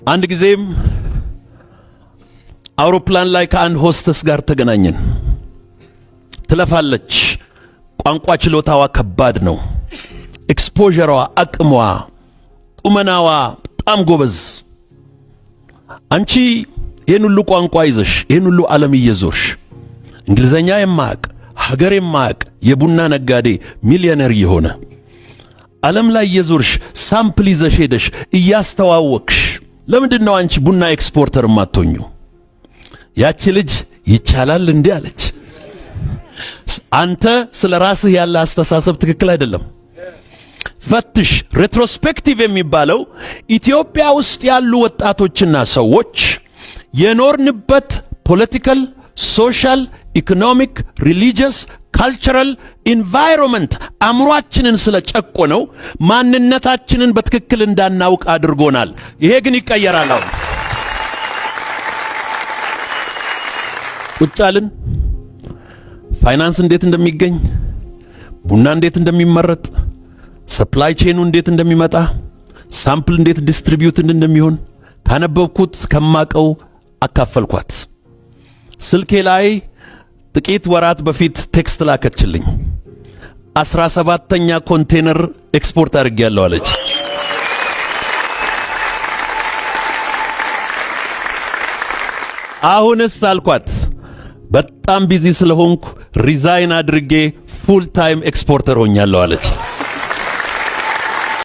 አንድ ጊዜም አውሮፕላን ላይ ከአንድ ሆስተስ ጋር ተገናኘን። ትለፋለች። ቋንቋ ችሎታዋ ከባድ ነው። ኤክስፖዠሯ፣ አቅሟ፣ ቁመናዋ በጣም ጎበዝ። አንቺ ይህን ሁሉ ቋንቋ ይዘሽ ይህን ሁሉ ዓለም እየዞርሽ እንግሊዘኛ የማያቅ ሀገር የማያቅ የቡና ነጋዴ ሚሊዮነር የሆነ ዓለም ላይ እየዞርሽ ሳምፕል ይዘሽ ሄደሽ እያስተዋወቅሽ ለምንድነው አንቺ ቡና ኤክስፖርተር ማትሆኙ? ያቺ ልጅ ይቻላል እንዴ አለች። አንተ ስለ ራስህ ያለ አስተሳሰብ ትክክል አይደለም። ፈትሽ። ሬትሮስፔክቲቭ የሚባለው ኢትዮጵያ ውስጥ ያሉ ወጣቶችና ሰዎች የኖርንበት ፖለቲካል፣ ሶሻል፣ ኢኮኖሚክ፣ ሪሊጂየስ፣ ካልቸራል ኢንቫይሮንመንት አእምሯችንን ስለጨቆነው ማንነታችንን በትክክል እንዳናውቅ አድርጎናል። ይሄ ግን ይቀየራል። አሁን ቁጭ አልን። ፋይናንስ እንዴት እንደሚገኝ፣ ቡና እንዴት እንደሚመረጥ፣ ሰፕላይ ቼኑ እንዴት እንደሚመጣ፣ ሳምፕል እንዴት ዲስትሪቢዩትድ እንደሚሆን ካነበብኩት ከማቀው አካፈልኳት። ስልኬ ላይ ጥቂት ወራት በፊት ቴክስት ላከችልኝ። 17ኛ ኮንቴነር ኤክስፖርት አድርጌያለሁ አለች። አሁንስ አልኳት በጣም ቢዚ ስለሆንኩ ሪዛይን አድርጌ ፉል ታይም ኤክስፖርተር ሆኛለሁ አለች።